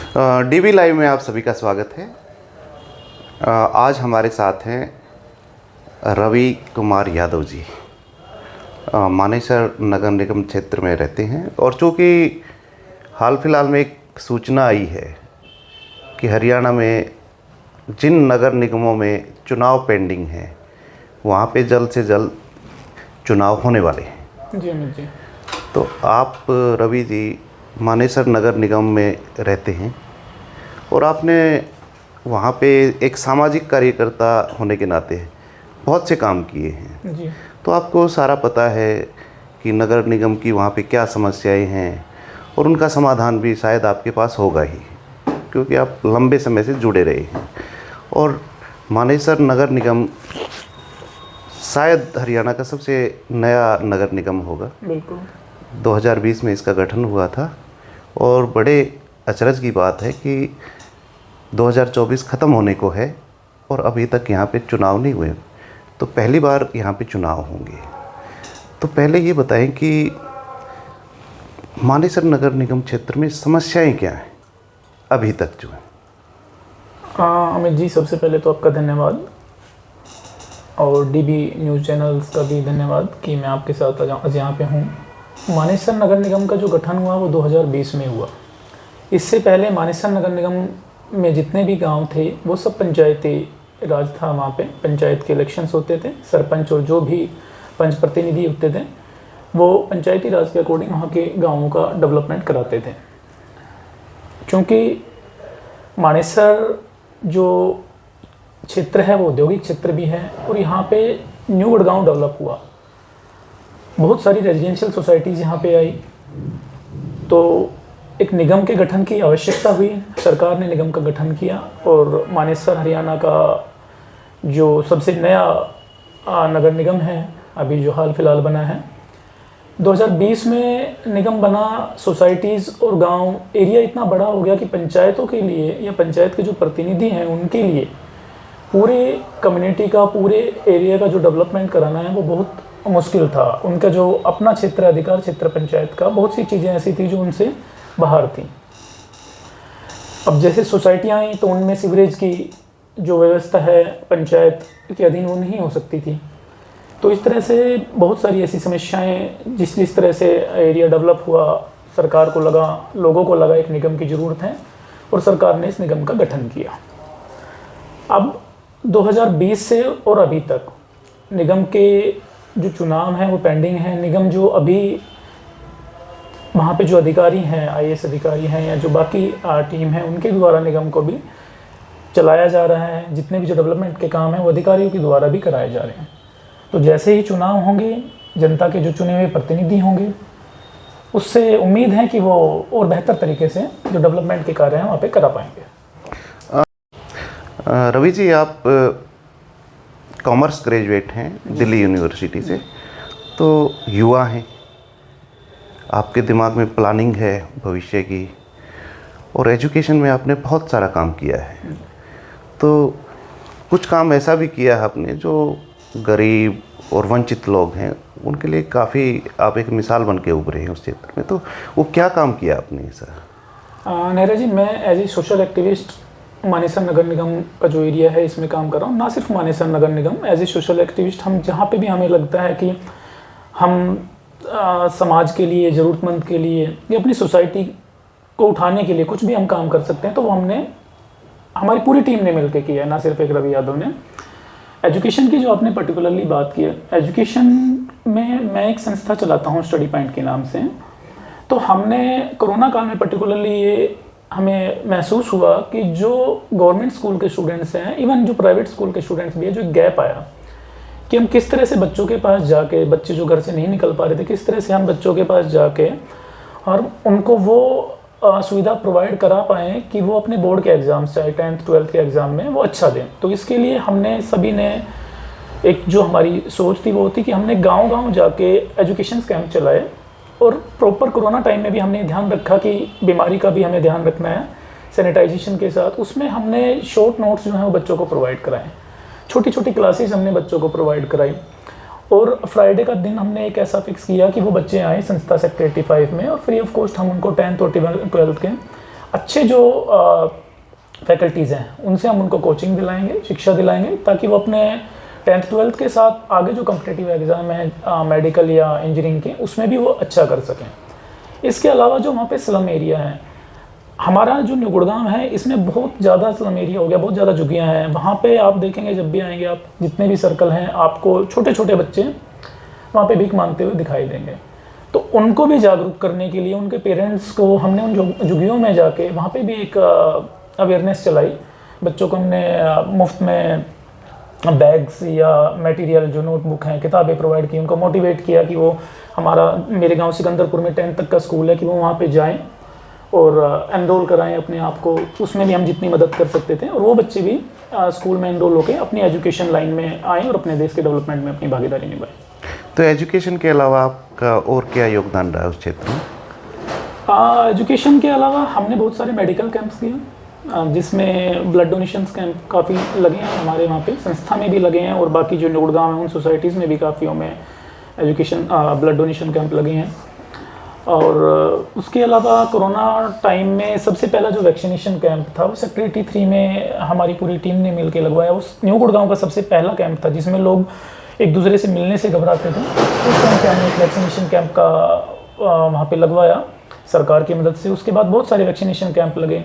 DB live में आप सभी का स्वागत है। आज हमारे साथ हैं रवि कुमार यादव जी। मानेसर नगर निगम क्षेत्र में रहते हैं और चूँकि हाल फिलहाल में एक सूचना आई है कि हरियाणा में जिन नगर निगमों में चुनाव पेंडिंग हैं वहाँ पे जल्द से जल्द चुनाव होने वाले हैं। जी अमित जी। तो आप रवि जी मानेसर नगर निगम में रहते हैं और आपने वहाँ पे एक सामाजिक कार्यकर्ता होने के नाते बहुत से काम किए हैं। जी। तो आपको सारा पता है कि नगर निगम की वहाँ पे क्या समस्याएं हैं और उनका समाधान भी शायद आपके पास होगा ही, क्योंकि आप लंबे समय से जुड़े रहे हैं। और मानेसर नगर निगम शायद हरियाणा का सबसे नया नगर निगम होगा। बिल्कुल। 2020 में इसका गठन हुआ था और बड़े अचरज की बात है कि 2024 ख़त्म होने को है और अभी तक यहाँ पे चुनाव नहीं हुए। तो पहली बार यहाँ पे चुनाव होंगे। तो पहले ये बताएं कि मानेसर नगर निगम क्षेत्र में समस्याएं क्या हैं अभी तक जो है। अमित जी, सबसे पहले तो आपका धन्यवाद और डीबी न्यूज़ चैनल्स का भी धन्यवाद कि मैं आपके साथ आज यहाँ पे हूँ। मानेसर नगर निगम का जो गठन हुआ वो 2020 में हुआ। इससे पहले मानेसर नगर निगम में जितने भी गांव थे वो सब पंचायती राज था। वहाँ पे पंचायत के इलेक्शंस होते थे। सरपंच और जो भी पंच प्रतिनिधि होते थे वो पंचायती राज के अकॉर्डिंग वहाँ के गाँवों का डेवलपमेंट कराते थे। क्योंकि मानेसर जो क्षेत्र है वो औद्योगिक क्षेत्र भी है और यहाँ पे न्यू वडगांव डेवलप हुआ। बहुत सारी रेजिडेंशियल सोसाइटीज़ यहाँ पे आई, तो एक निगम के गठन की आवश्यकता हुई। सरकार ने निगम का गठन किया और मानेसर हरियाणा का जो सबसे नया नगर निगम है अभी जो हाल फिलहाल बना है। 2020 में निगम बना। सोसाइटीज़ और गांव एरिया इतना बड़ा हो गया कि पंचायतों के लिए या पंचायत के जो प्रतिनिधि हैं उनके लिए पूरे कम्युनिटी का, पूरे एरिया का जो डेवलपमेंट कराना है वो बहुत मुश्किल था। उनका जो अपना क्षेत्र, अधिकार क्षेत्र पंचायत का, बहुत सी चीज़ें ऐसी थी जो उनसे बाहर थी। अब जैसे सोसाइटियाँ आई तो उनमें सीवरेज की जो व्यवस्था है पंचायत के अधीन वो नहीं हो सकती थी। तो इस तरह से बहुत सारी ऐसी समस्याएं, जिस तरह से एरिया डेवलप हुआ, सरकार को लगा, लोगों को लगा एक निगम की ज़रूरत है और सरकार ने इस निगम का गठन किया। अब 2020 से और अभी तक निगम के जो चुनाव हैं वो पेंडिंग है। निगम जो अभी वहाँ पे जो अधिकारी हैं, आईएएस अधिकारी हैं या जो बाकी टीम है उनके द्वारा निगम को भी चलाया जा रहा है। जितने भी जो डेवलपमेंट के काम हैं वो अधिकारियों के द्वारा भी कराए जा रहे हैं। तो जैसे ही चुनाव होंगे, जनता के जो चुने हुए प्रतिनिधि होंगे, उससे उम्मीद है कि वो और बेहतर तरीके से जो डेवलपमेंट के कार्य हैं वहाँ पे करा पाएंगे। रवि जी, आप कॉमर्स ग्रेजुएट हैं दिल्ली यूनिवर्सिटी से, तो युवा हैं, आपके दिमाग में प्लानिंग है भविष्य की और एजुकेशन में आपने बहुत सारा काम किया है। तो कुछ काम ऐसा भी किया है आपने जो गरीब और वंचित लोग हैं उनके लिए काफ़ी आप एक मिसाल बन के उभरे हैं उस क्षेत्र में। तो वो क्या काम किया आपने ऐसा? नेहरा जी, मैं as a social activist Manesar नगर निगम का जो एरिया है इसमें काम कर रहा हूँ। ना सिर्फ मानेसर नगर निगम, एज ए सोशल एक्टिविस्ट हम जहाँ पे भी हमें लगता है कि हम समाज के लिए, ज़रूरतमंद के लिए या अपनी सोसाइटी को उठाने के लिए कुछ भी हम काम कर सकते हैं, तो वो हमने, हमारी पूरी टीम ने मिलकर किया है, ना सिर्फ एक रवि यादव ने। एजुकेशन की जो आपने पर्टिकुलरली बात की है, एजुकेशन में मैं एक संस्था चलाता हूँ स्टडी पॉइंट के नाम से। तो हमने कोरोना काल में पर्टिकुलरली ये हमें महसूस हुआ कि जो गवर्नमेंट स्कूल के स्टूडेंट्स हैं, इवन जो प्राइवेट स्कूल के स्टूडेंट्स भी है, जो गैप आया कि हम किस तरह से बच्चों के पास जाके, बच्चे जो घर से नहीं निकल पा रहे थे, किस तरह से हम बच्चों के पास जाके और उनको वो सुविधा प्रोवाइड करा पाएँ कि वो अपने बोर्ड के एग्ज़ाम्स, चाहे 10th 12th के एग्ज़ाम में वो अच्छा दें। तो इसके लिए हमने सभी ने एक जो हमारी सोच थी वो थी कि हमने गांव-गांव जाके एजुकेशन कैंप चलाए और प्रॉपर कोरोना टाइम में भी हमने ध्यान रखा कि बीमारी का भी हमें ध्यान रखना है सैनिटाइजेशन के साथ। उसमें हमने शॉर्ट नोट्स जो हैं वो बच्चों को प्रोवाइड कराएँ। छोटी छोटी क्लासेस हमने बच्चों को प्रोवाइड कराई और फ्राइडे का दिन हमने एक ऐसा फिक्स किया कि वो बच्चे आए संस्था सेक्टर 85 में और फ्री ऑफ कॉस्ट हम उनको 10th और 12th के अच्छे जो फैकल्टीज़ हैं उनसे हम उनको कोचिंग दिलाएंगे, शिक्षा दिलाएंगे, ताकि वो अपने 10th 12th के साथ आगे जो कॉम्पिटिटिव एग्ज़ाम है मेडिकल या इंजीनियरिंग के, उसमें भी वो अच्छा कर सकें। इसके अलावा जो वहाँ पे स्लम एरिया है, हमारा जो न्यू गुड़गांव है इसमें बहुत ज़्यादा स्लम एरिया हो गया, बहुत ज़्यादा झुग्गियाँ हैं। वहाँ पे आप देखेंगे जब भी आएंगे आप, जितने भी सर्कल हैं, आपको छोटे छोटे बच्चे वहाँ पे भीख मांगते हुए दिखाई देंगे। तो उनको भी जागरूक करने के लिए उनके पेरेंट्स को हमने उन झुग्गियों में जाके वहाँ पे भी एक अवेयरनेस चलाई। बच्चों को हमने मुफ्त में बैग्स या मटेरियल जो नोटबुक हैं, किताबें प्रोवाइड की, उनको मोटिवेट किया कि वो हमारा मेरे गांव सिकंदरपुर में 10th तक का स्कूल है, कि वो वहाँ पे जाएं और एनरोल कराएं अपने आप को। उसमें भी हम जितनी मदद कर सकते थे, और वो बच्चे भी स्कूल में एनरोल होकर अपनी एजुकेशन लाइन में आएँ और अपने देश के डेवलपमेंट में अपनी भागीदारी निभाएं। तो एजुकेशन के अलावा आपका और क्या योगदान रहा है उस क्षेत्र में? एजुकेशन के अलावा हमने बहुत सारे मेडिकल कैंप्स किए, जिसमें ब्लड डोनेशन कैंप काफ़ी लगे हैं हमारे वहाँ पे, संस्था में भी लगे हैं, और बाकी जो न्यू गुड़गांव है उन सोसाइटीज़ में भी काफ़ियों में एजुकेशन ब्लड डोनेशन कैंप लगे हैं। और उसके अलावा कोरोना टाइम में सबसे पहला जो वैक्सीनेशन कैंप था वो सेक्टर 83 में हमारी पूरी टीम ने मिल के लगवाया। उस न्यू गुड़गांव का सबसे पहला कैंप था जिसमें लोग एक दूसरे से मिलने से घबराते थे। उस टाइम पे हमने एक वैक्सीनेशन कैंप का वहाँ पे लगवाया सरकार की मदद से। उसके बाद बहुत सारे वैक्सीनेशन कैंप लगे।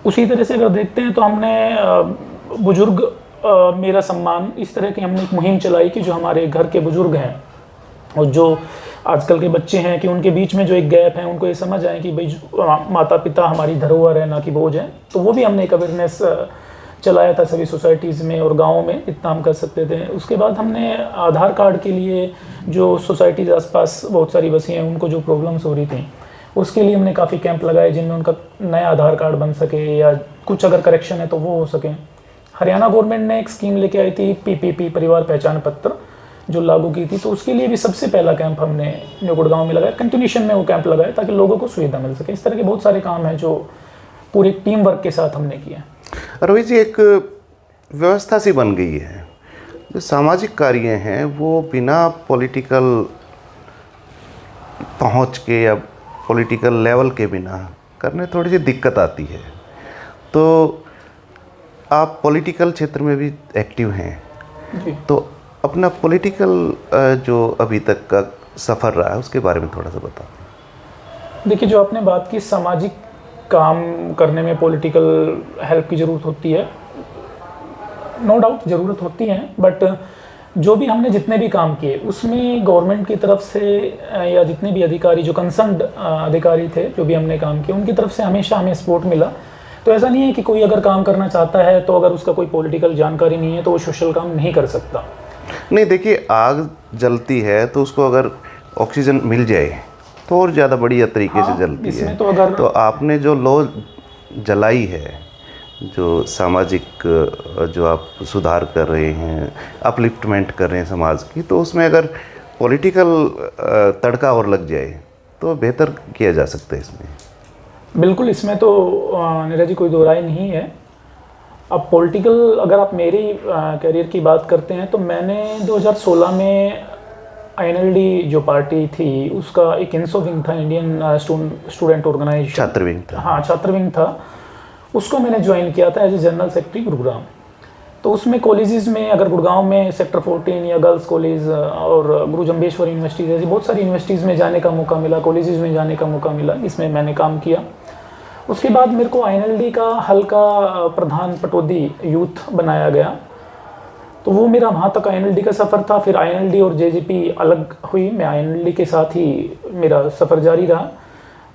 उसी तरह से अगर देखते हैं तो हमने बुजुर्ग मेरा सम्मान, इस तरह की हमने एक मुहिम चलाई कि जो हमारे घर के बुजुर्ग हैं और जो आजकल के बच्चे हैं, कि उनके बीच में जो एक गैप है, उनको ये समझ आए कि भाई माता पिता हमारी धरोहर है, ना कि बोझ है। तो वो भी हमने एक अवेयरनेस चलाया था सभी सोसाइटीज़ में और गाँव में, इतना हम कर सकते थे। उसके बाद हमने आधार कार्ड के लिए जो सोसाइटीज़ आसपास बहुत सारी बसी हैं, उनको जो प्रॉब्लम्स हो रही थी, उसके लिए हमने काफ़ी कैंप लगाए जिनमें उनका नया आधार कार्ड बन सके या कुछ अगर करेक्शन है तो वो हो सके। हरियाणा गवर्नमेंट ने एक स्कीम लेके आई थी PPP, परिवार पहचान पत्र, जो लागू की थी। तो उसके लिए भी सबसे पहला कैंप हमने न्यू गुड़गांव में लगाया, कंटिन्यूशन में वो कैंप लगाए ताकि लोगों को सुविधा मिल सके। इस तरह के बहुत सारे काम हैं जो पूरी टीम वर्क के साथ हमने किए। रोहित जी, एक व्यवस्था सी बन गई है, जो सामाजिक कार्य हैं वो बिना पॉलिटिकल पहुंच के या पॉलिटिकल लेवल के बिना करने थोड़ी सी दिक्कत आती है। तो आप पॉलिटिकल क्षेत्र में भी एक्टिव हैं जी। तो अपना पॉलिटिकल जो अभी तक का सफ़र रहा है उसके बारे में थोड़ा सा बताओ। देखिए, जो आपने बात की सामाजिक काम करने में पॉलिटिकल हेल्प की ज़रूरत होती है, नो डाउट ज़रूरत होती है, बट जो भी हमने जितने भी काम किए उसमें गवर्नमेंट की तरफ से या जितने भी अधिकारी, जो कंसर्न्ड अधिकारी थे, जो भी हमने काम किया, उनकी तरफ से हमेशा हमें सपोर्ट मिला। तो ऐसा नहीं है कि कोई अगर काम करना चाहता है तो अगर उसका कोई पॉलिटिकल जानकारी नहीं है तो वो सोशल काम नहीं कर सकता। नहीं, देखिए, आग जलती है तो उसको अगर ऑक्सीजन मिल जाए तो और ज़्यादा बढ़िया तरीके से जलती है। इसमें तो अगर तो आपने जो लौ जलाई है, जो सामाजिक जो आप सुधार कर रहे हैं, अपलिफ्टमेंट कर रहे हैं समाज की, तो उसमें अगर पॉलिटिकल तड़का और लग जाए तो बेहतर किया जा सकता है इसमें। बिल्कुल, इसमें तो नीरज जी कोई दो राय नहीं है। अब पॉलिटिकल अगर आप मेरी करियर की बात करते हैं तो मैंने 2016 में INLD जो पार्टी थी उसका एक इंसो विंग था, इंडियन स्टूडेंट ऑर्गेनाइजेशन, छात्र विंग था। हाँ, छात्र विंग था। उसको मैंने ज्वाइन किया था as a general secretary Gurugram. तो उसमें कॉलेजेस में, अगर गुड़गांव में सेक्टर 14 या गर्ल्स कॉलेज और गुरु जम्बेश्वर यूनिवर्सिटीज़, ऐसी बहुत सारी यूनिवर्सिटीज़ में जाने का मौका मिला, कॉलेजेस में जाने का मौका मिला, इसमें मैंने काम किया। उसके बाद मेरे को INLD का हल्का प्रधान पटौदी यूथ बनाया गया। तो वो मेरा वहाँ तक INLD का सफ़र था। फिर INLD और JJP अलग हुई, मैं INLD के साथ ही मेरा सफ़र जारी रहा।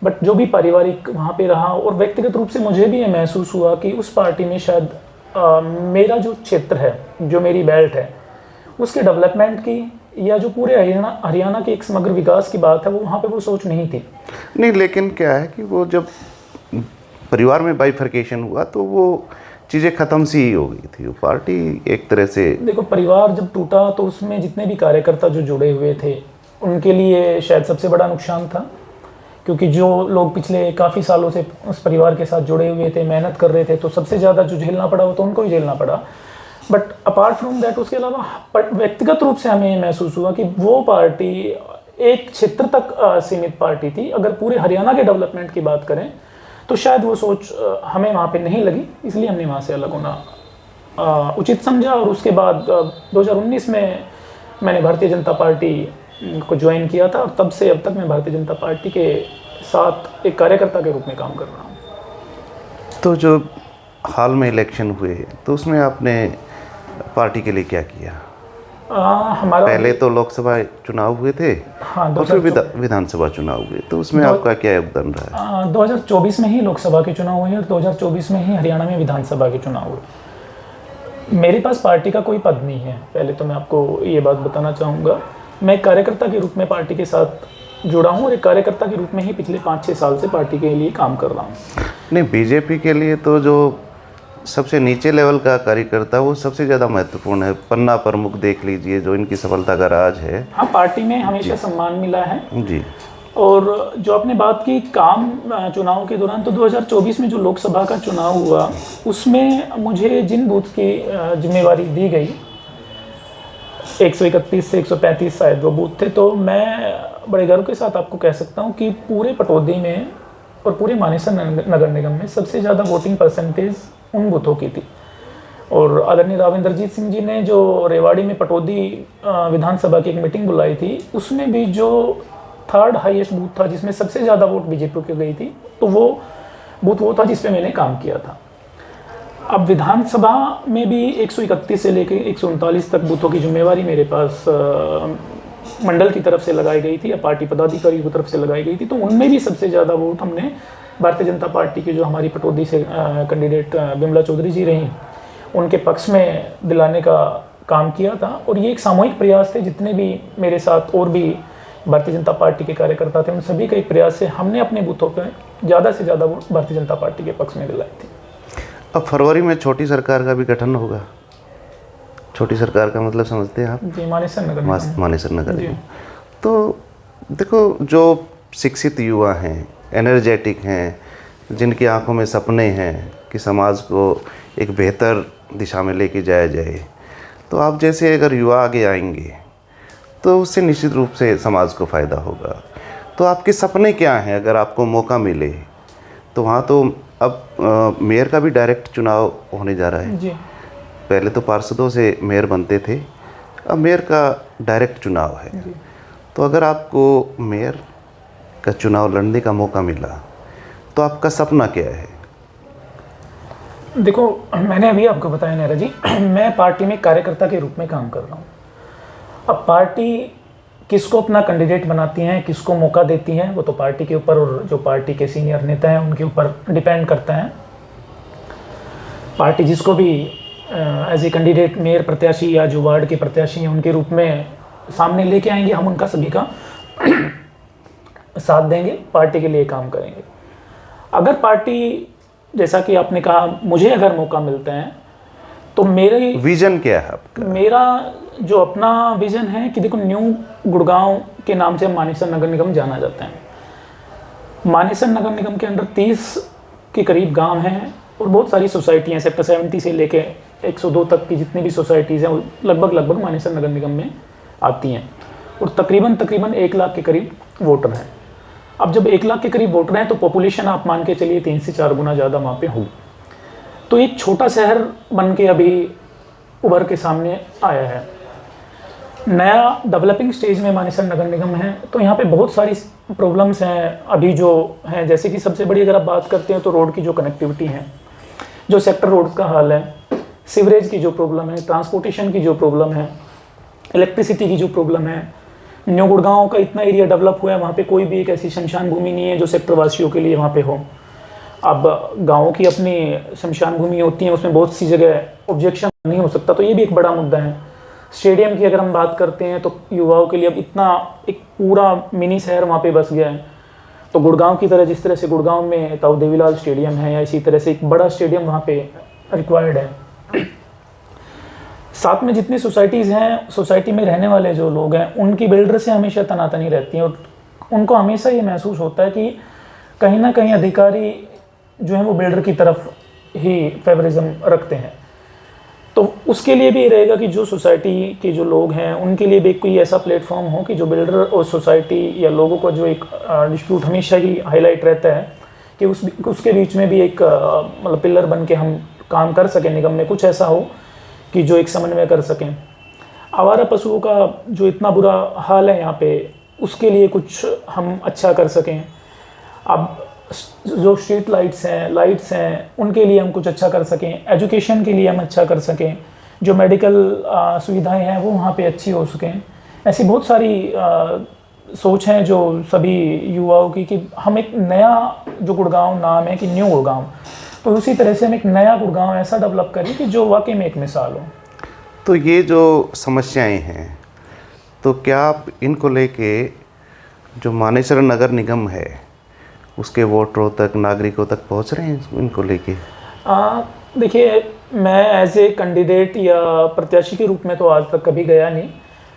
बट जो भी पारिवारिक वहाँ पे रहा, और व्यक्तिगत रूप से मुझे भी ये महसूस हुआ कि उस पार्टी में शायद मेरा जो क्षेत्र है, जो मेरी बेल्ट है, उसके डेवलपमेंट की या जो पूरे हरियाणा के एक समग्र विकास की बात है, वो वहाँ पे वो सोच नहीं थी। नहीं, लेकिन क्या है कि वो जब परिवार में बाइफर्केशन हुआ तो वो चीज़ें ख़त्म सी ही हो गई थी। वो पार्टी एक तरह से, देखो, परिवार जब टूटा तो उसमें जितने भी कार्यकर्ता जो जुड़े हुए थे उनके लिए शायद सबसे बड़ा नुकसान था, क्योंकि जो लोग पिछले काफ़ी सालों से उस परिवार के साथ जुड़े हुए थे, मेहनत कर रहे थे, तो सबसे ज़्यादा जो झेलना पड़ा वो तो उनको ही झेलना पड़ा। बट अपार्ट फ्रॉम दैट, उसके अलावा व्यक्तिगत रूप से हमें महसूस हुआ कि वो पार्टी एक क्षेत्र तक सीमित पार्टी थी। अगर पूरे हरियाणा के डेवलपमेंट की बात करें तो शायद वो सोच हमें वहाँ पे नहीं लगी, इसलिए हमने वहाँ से अलग होना उचित समझा। और उसके बाद 2019 में मैंने भारतीय जनता पार्टी को ज्वाइन किया था, और तब से अब तक मैं भारतीय जनता पार्टी के साथ एक कार्यकर्ता के रूप में काम कर रहा हूँ। तो जो हाल में इलेक्शन हुए तो उसमें आपने पार्टी के लिए क्या किया? हमारा पहले तो लोकसभा चुनाव हुए थे, हाँ, और फिर विधानसभा चुनाव हुए, तो उसमें आपका क्या योगदान रहा है? 2024 में ही लोकसभा के चुनाव हुए और 2024 में ही हरियाणा में विधानसभा के चुनाव हुए। मेरे पास पार्टी का कोई पद नहीं है, पहले तो मैं आपको ये बात बताना चाहूँगा। मैं एक कार्यकर्ता के रूप में पार्टी के साथ जुड़ा हूँ, और एक कार्यकर्ता के रूप में ही पिछले 5-6 साल से पार्टी के लिए काम कर रहा हूँ। नहीं, बीजेपी के लिए तो जो सबसे नीचे लेवल का कार्यकर्ता वो सबसे ज़्यादा महत्वपूर्ण है। पन्ना प्रमुख देख लीजिए, जो इनकी सफलता का राज है। हाँ, पार्टी में हमेशा सम्मान मिला है जी। और जो आपने बात की काम चुनाव के दौरान, तो 2024 में जो लोकसभा का चुनाव हुआ उसमें मुझे जिन बूथ की जिम्मेवारी दी गई, 131 से 135 शायद वो बूथ थे, तो मैं बड़े गर्व के साथ आपको कह सकता हूँ कि पूरे पटौदी में और पूरे मानेसर नगर निगम में सबसे ज़्यादा वोटिंग परसेंटेज उन बूथों की थी। और आदरणीय राविंद्रजीत सिंह जी ने जो रेवाड़ी में पटौदी विधानसभा की एक मीटिंग बुलाई थी, उसमें भी जो 3rd हाईएस्ट बूथ था जिसमें सबसे ज़्यादा वोट बीजेपी को गई थी, तो वो बूथ वो था जिस पे मैंने काम किया था। अब विधानसभा में भी 131 से लेकर 139 तक बूथों की जिम्मेवारी मेरे पास मंडल की तरफ से लगाई गई थी या पार्टी पदाधिकारी की तरफ से लगाई गई थी। तो उनमें भी सबसे ज़्यादा वोट हमने भारतीय जनता पार्टी की जो हमारी पटौदी से कैंडिडेट बिमला चौधरी जी रहीं, उनके पक्ष में दिलाने का काम किया था। और ये एक सामूहिक प्रयास थे, जितने भी मेरे साथ और भी भारतीय जनता पार्टी के कार्यकर्ता थे, उन सभी का एक प्रयास से हमने अपने बूथों पर ज़्यादा से ज़्यादा वोट भारतीय जनता पार्टी के पक्ष में दिलाई थी। अब फरवरी में छोटी सरकार का भी गठन होगा। छोटी सरकार का मतलब समझते हैं आप? जी, मानेसर नगर निगम। तो देखो, जो शिक्षित युवा हैं, एनर्जेटिक हैं, जिनकी आंखों में सपने हैं कि समाज को एक बेहतर दिशा में लेके जाया जाए, तो आप जैसे अगर युवा आगे आएंगे तो उससे निश्चित रूप से समाज को फ़ायदा होगा। तो आपके सपने क्या हैं अगर आपको मौका मिले? तो वहाँ तो अब मेयर का भी डायरेक्ट चुनाव होने जा रहा है। जी। पहले तो पार्षदों से मेयर बनते थे, अब मेयर का डायरेक्ट चुनाव है। तो अगर आपको मेयर का चुनाव लड़ने का मौका मिला तो आपका सपना क्या है? देखो, मैंने अभी आपको बताया नेहरा जी, मैं पार्टी में कार्यकर्ता के रूप में काम कर रहा हूँ। अब पार्टी किसको अपना कैंडिडेट बनाती हैं, किसको मौका देती हैं, वो तो पार्टी के ऊपर और जो पार्टी के सीनियर नेता हैं उनके ऊपर डिपेंड करता है। पार्टी जिसको भी एज ए कैंडिडेट मेयर प्रत्याशी या जो वार्ड के प्रत्याशी हैं उनके रूप में सामने लेके आएंगे, हम उनका सभी का साथ देंगे, पार्टी के लिए काम करेंगे। अगर पार्टी, जैसा कि आपने कहा, मुझे अगर मौका मिलता है तो मेरे विजन क्या है आपका? मेरा जो अपना विजन है कि देखो, न्यू गुड़गांव के नाम से मानेसर नगर निगम जाना जाता है। मानेसर नगर निगम के अंदर 30 के करीब गांव हैं और बहुत सारी सोसाइटियाँ, सेक्टर 70 से लेके 102 तक की जितनी भी सोसाइटीज़ हैं वो लगभग मानेसर नगर निगम में आती हैं। और तकरीबन 1 लाख के करीब वोटर हैं। अब जब 1 लाख के करीब वोटर हैं तो पॉपुलेशन आप मान के चलिए 3 से 4 गुना ज़्यादा वहाँ पे हो। तो एक छोटा शहर बन के अभी उभर के सामने आया है। नया डेवलपिंग स्टेज में मानेसर नगर निगम है, तो यहाँ पे बहुत सारी प्रॉब्लम्स हैं अभी जो हैं। जैसे कि सबसे बड़ी अगर आप बात करते हैं तो रोड की जो कनेक्टिविटी है, जो सेक्टर रोड का हाल है, सीवरेज की जो प्रॉब्लम है, ट्रांसपोर्टेशन की जो प्रॉब्लम है, इलेक्ट्रिसिटी की जो प्रॉब्लम है। न्यू गुड़गांव का इतना एरिया डेवलप हुआ है, वहाँ पे कोई भी एक ऐसी शमशान भूमि नहीं है जो सेक्टर वासियों के लिए वहाँ पे हो। अब गाँव की अपनी शमशान भूमि होती है, उसमें बहुत सी जगह ऑब्जेक्शन नहीं हो सकता, तो ये भी एक बड़ा मुद्दा है। स्टेडियम की अगर हम बात करते हैं तो युवाओं के लिए अब इतना एक पूरा मिनी शहर वहाँ पे बस गया है। तो गुड़गांव की तरह, जिस तरह से गुड़गांव में ताऊ देवीलाल स्टेडियम है, या इसी तरह से एक बड़ा स्टेडियम वहाँ पे रिक्वायर्ड है। साथ में जितनी सोसाइटीज़ हैं, सोसाइटी में रहने वाले जो लोग हैं, उनकी बिल्डर से हमेशा तनातनी रहती है और उनको हमेशा ये महसूस होता है कि कहीं ना कहीं अधिकारी जो है वो बिल्डर की तरफ ही फेवरिज्म रखते हैं। तो उसके लिए भी रहेगा कि जो सोसाइटी के जो लोग हैं उनके लिए भी कोई ऐसा प्लेटफॉर्म हो कि जो बिल्डर और सोसाइटी या लोगों का जो एक डिस्प्यूट हमेशा ही हाईलाइट रहता है कि उसके बीच में भी एक मतलब पिलर बन के हम काम कर सकें, निगम में कुछ ऐसा हो कि जो एक समन्वय कर सकें। आवारा पशुओं का जो इतना बुरा हाल है यहाँ पे, उसके लिए कुछ हम अच्छा कर सकें। अब जो स्ट्रीट लाइट्स हैं उनके लिए हम कुछ अच्छा कर सकें, एजुकेशन के लिए हम अच्छा कर सकें, जो मेडिकल सुविधाएं हैं वो वहाँ पे अच्छी हो सकें। ऐसी बहुत सारी सोच हैं जो सभी युवाओं की, कि हम एक नया, जो गुड़गांव नाम है कि न्यू गुड़गांव, तो उसी तरह से हम एक नया गुड़गांव ऐसा डेवलप करें कि जो वाकई में एक मिसाल हो। तो ये जो समस्याएं हैं, तो क्या आप इनको लेके जो मानेसर नगर निगम है उसके वोटरों तक, नागरिकों तक पहुंच रहे हैं इनको लेके? देखिए, मैं एज ए कैंडिडेट या प्रत्याशी के रूप में तो आज तक कभी गया नहीं,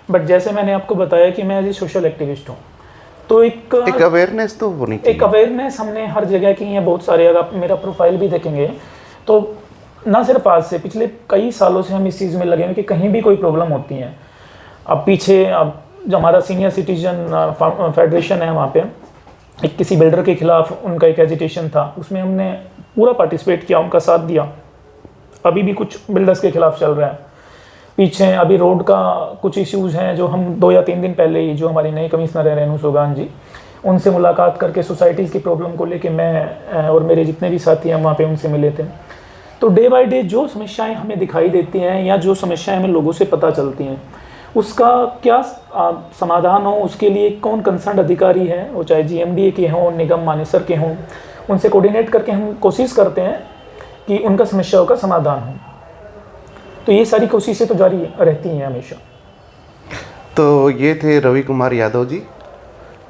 बट जैसे मैंने आपको बताया कि मैं एज ए सोशल एक्टिविस्ट हूँ, तो एक अवेयरनेस तो होनी चाहिए। एक अवेयरनेस हमने हर जगह की है, बहुत सारे। अगर आप मेरा प्रोफाइल भी देखेंगे तो ना सिर्फ आज से, पिछले कई सालों से हम इस चीज़ में लगे हैं कि कहीं भी कोई प्रॉब्लम होती है। अब पीछे जो हमारा सीनियर सिटीजन फेडरेशन है, वहाँ पे एक किसी बिल्डर के खिलाफ उनका एक एजिटेशन था, उसमें हमने पूरा पार्टिसिपेट किया, उनका साथ दिया। अभी भी कुछ बिल्डर्स के खिलाफ चल रहा है। पीछे अभी रोड का कुछ इश्यूज़ हैं जो हम 2 या 3 दिन पहले ही, जो हमारी नई कमिश्नर है रेणु सोगान जी, उनसे मुलाकात करके सोसाइटीज़ की प्रॉब्लम को लेके मैं और मेरे जितने भी साथी हैं वहाँ पे उनसे मिले थे। तो डे बाय डे जो समस्याएं हमें दिखाई देती हैं या जो समस्याएं हमें लोगों से पता चलती हैं, उसका क्या समाधान हो, उसके लिए कौन कंसर्न अधिकारी है, वो चाहे GMDA के हों, निगम मानेसर के हों, उनसे कोऑर्डिनेट करके हम कोशिश करते हैं कि उनका समस्याओं का समाधान हो। तो ये सारी कोशिशें तो जारी रहती हैं हमेशा। तो ये थे रवि कुमार यादव जी,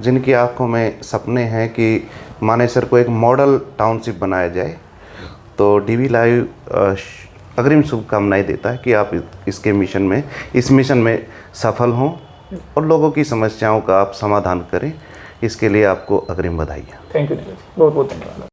जिनकी आंखों में सपने हैं कि मानेसर को एक मॉडल टाउनशिप बनाया जाए। तो DB लाइव अग्रिम शुभकामनाएं देता है कि आप इस मिशन में सफल हों और लोगों की समस्याओं का आप समाधान करें। इसके लिए आपको अग्रिम बधाई। थैंक यू नीरज, बहुत बहुत धन्यवाद।